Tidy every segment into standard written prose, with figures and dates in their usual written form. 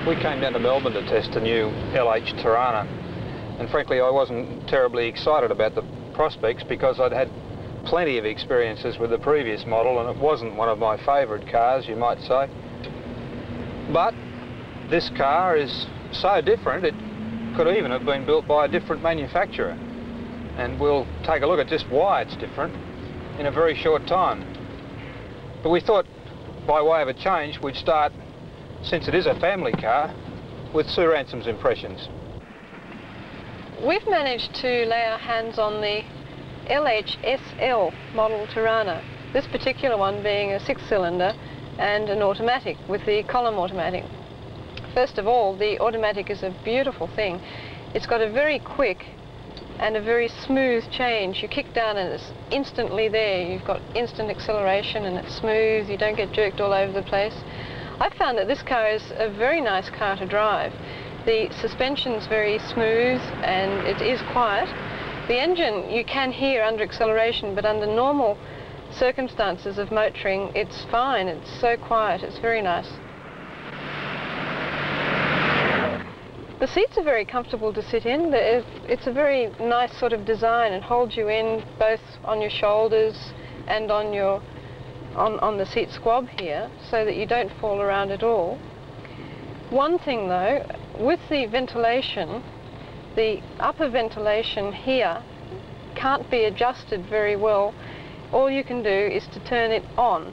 We came down to Melbourne to test a new LH Torana, and frankly I wasn't terribly excited about the prospects because I'd had plenty of experiences with the previous model and it wasn't one of my favourite cars, you might say. But this car is so different it could even have been built by a different manufacturer, and we'll take a look at just why it's different in a very short time. But we thought by way of a change we'd start, since it is a family car, with Sue Ransom's impressions. We've managed to lay our hands on the LH SL model Torana, this particular one being a 6-cylinder and an automatic with the column automatic. First of all, the automatic is a beautiful thing. It's got a very quick and a very smooth change. You kick down and it's instantly there. You've got instant acceleration and it's smooth. You don't get jerked all over the place. I found that this car is a very nice car to drive. The suspension's very smooth and it is quiet. The engine you can hear under acceleration, but under normal circumstances of motoring it's fine. It's so quiet, it's very nice. The seats are very comfortable to sit in. It's a very nice sort of design. It holds you in both on your shoulders and on the seat squab here, so that you don't fall around at all. One thing though, with the ventilation, the upper ventilation here can't be adjusted very well. All you can do is to turn it on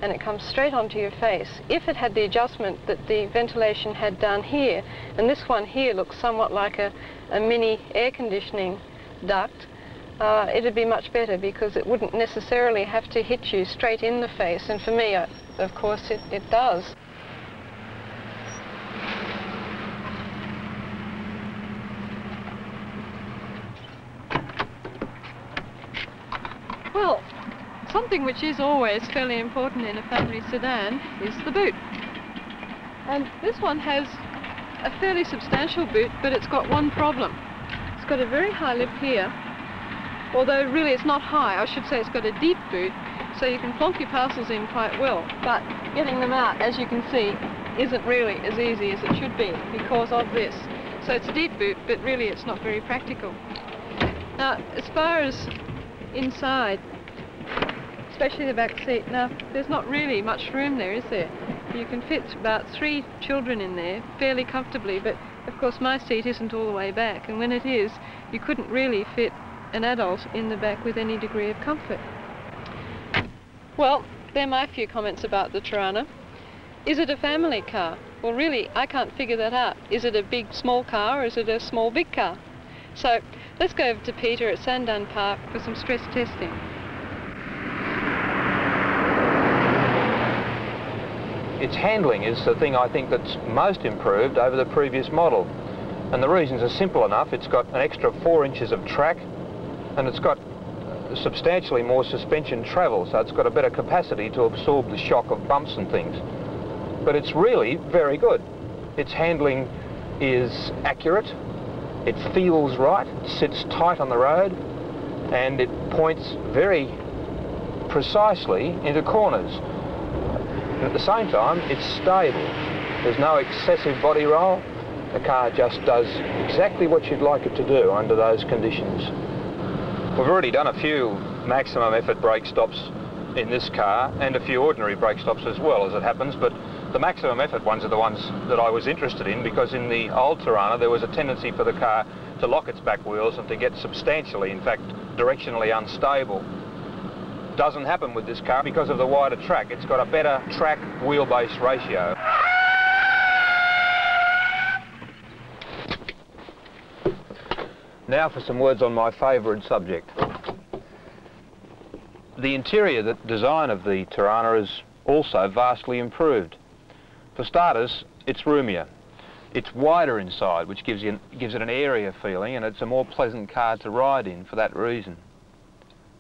and it comes straight onto your face. If it had the adjustment that the ventilation had down here, and this one here looks somewhat like a mini air conditioning duct, it'd be much better because it wouldn't necessarily have to hit you straight in the face, and for me, of course, it does. Well, something which is always fairly important in a family sedan is the boot. And this one has a fairly substantial boot, but it's got one problem. It's got a very high lip here, although really it's not high. I should say it's got a deep boot, so you can plonk your parcels in quite well. But getting them out, as you can see, isn't really as easy as it should be because of this. So it's a deep boot, but really it's not very practical. Now, as far as inside, especially the back seat, now there's not really much room there, is there? You can fit about 3 children in there fairly comfortably, but of course my seat isn't all the way back, and when it is, you couldn't really fit an adult in the back with any degree of comfort. Well, they're my few comments about the Torana. Is it a family car? Well, really, I can't figure that out. Is it a big small car or is it a small big car? So let's go over to Peter at Sandown Park for some stress testing. Its handling is the thing I think that's most improved over the previous model. And the reasons are simple enough. It's got an extra 4 inches of track and it's got substantially more suspension travel, so it's got a better capacity to absorb the shock of bumps and things. But it's really very good. Its handling is accurate, it feels right, it sits tight on the road, and it points very precisely into corners. At the same time, it's stable. There's no excessive body roll. The car just does exactly what you'd like it to do under those conditions. We've already done a few maximum effort brake stops in this car and a few ordinary brake stops as well, as it happens, but the maximum effort ones are the ones that I was interested in because in the old Torana there was a tendency for the car to lock its back wheels and to get substantially, in fact, directionally unstable. Doesn't happen with this car because of the wider track. It's got a better track wheelbase ratio. Now for some words on my favourite subject. The interior design of the Torana is also vastly improved. For starters, it's roomier. It's wider inside, which gives it an airier feeling, and it's a more pleasant car to ride in for that reason.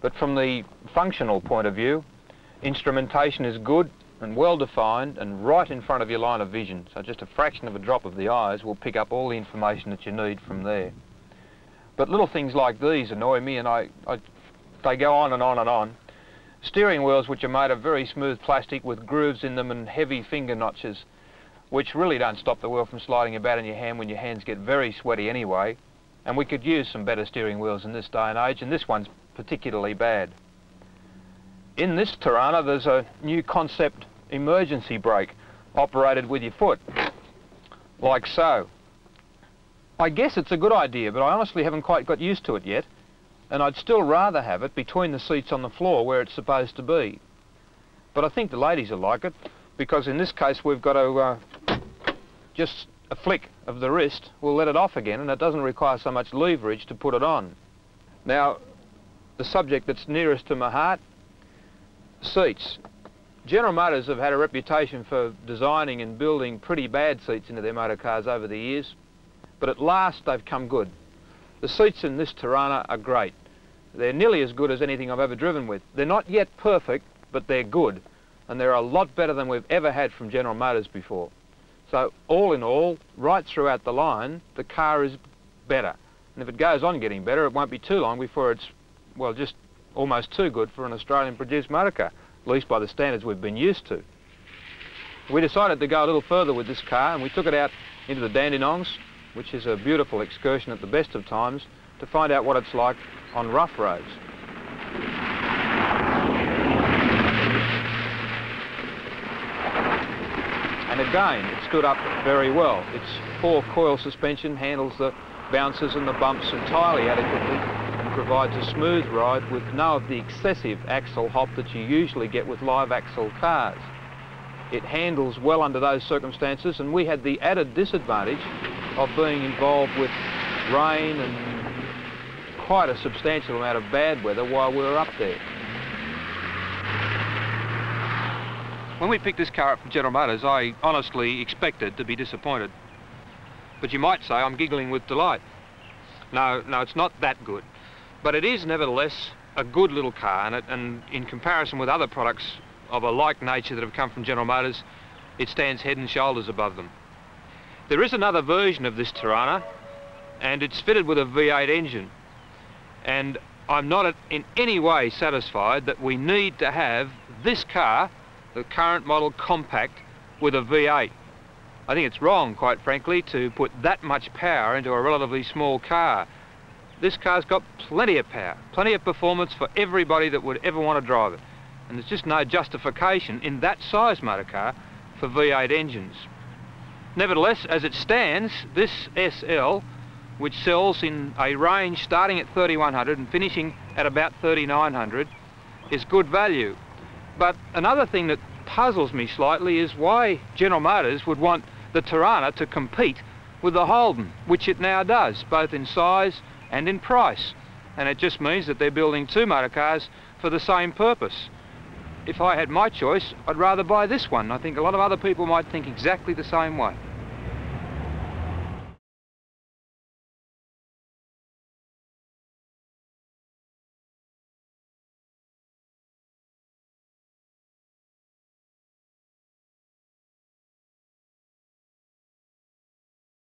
But from the functional point of view, instrumentation is good and well defined and right in front of your line of vision, so just a fraction of a drop of the eyes will pick up all the information that you need from there. But little things like these annoy me, and they go on and on and on. Steering wheels which are made of very smooth plastic with grooves in them and heavy finger notches. which really don't stop the wheel from sliding about in your hand when your hands get very sweaty anyway. And we could use some better steering wheels in this day and age, and this one's particularly bad. In this Torana there's a new concept emergency brake operated with your foot, like so. I guess it's a good idea, but I honestly haven't quite got used to it yet, and I'd still rather have it between the seats on the floor where it's supposed to be. But I think the ladies will like it, because in this case we've got to just a flick of the wrist will let it off again, and it doesn't require so much leverage to put it on. Now, the subject that's nearest to my heart, seats. General Motors have had a reputation for designing and building pretty bad seats into their motor cars over the years, but at last they've come good. The seats in this Torana are great. They're nearly as good as anything I've ever driven with. They're not yet perfect, but they're good, and they're a lot better than we've ever had from General Motors before. So all in all, right throughout the line, the car is better. And if it goes on getting better, it won't be too long before it's, well, just almost too good for an Australian-produced motor car, at least by the standards we've been used to. We decided to go a little further with this car, and we took it out into the Dandenongs, which is a beautiful excursion at the best of times, to find out what it's like on rough roads. And again, it stood up very well. Its 4-coil suspension handles the bounces and the bumps entirely adequately and provides a smooth ride with no of the excessive axle hop that you usually get with live axle cars. It handles well under those circumstances, and we had the added disadvantage of being involved with rain and quite a substantial amount of bad weather while we were up there. When we picked this car up from General Motors, I honestly expected to be disappointed. But you might say I'm giggling with delight. No, it's not that good. But it is nevertheless a good little car, and in comparison with other products of a like nature that have come from General Motors, it stands head and shoulders above them. There is another version of this Torana, and it's fitted with a V8 engine. And I'm not in any way satisfied that we need to have this car, the current model compact, with a V8. I think it's wrong, quite frankly, to put that much power into a relatively small car. This car's got plenty of power, plenty of performance for everybody that would ever want to drive it. And there's just no justification in that size motor car for V8 engines. Nevertheless, as it stands, this SL, which sells in a range starting at 3,100 and finishing at about 3,900, is good value. But another thing that puzzles me slightly is why General Motors would want the Torana to compete with the Holden, which it now does, both in size and in price. And it just means that they're building two motor cars for the same purpose. If I had my choice, I'd rather buy this one. I think a lot of other people might think exactly the same way.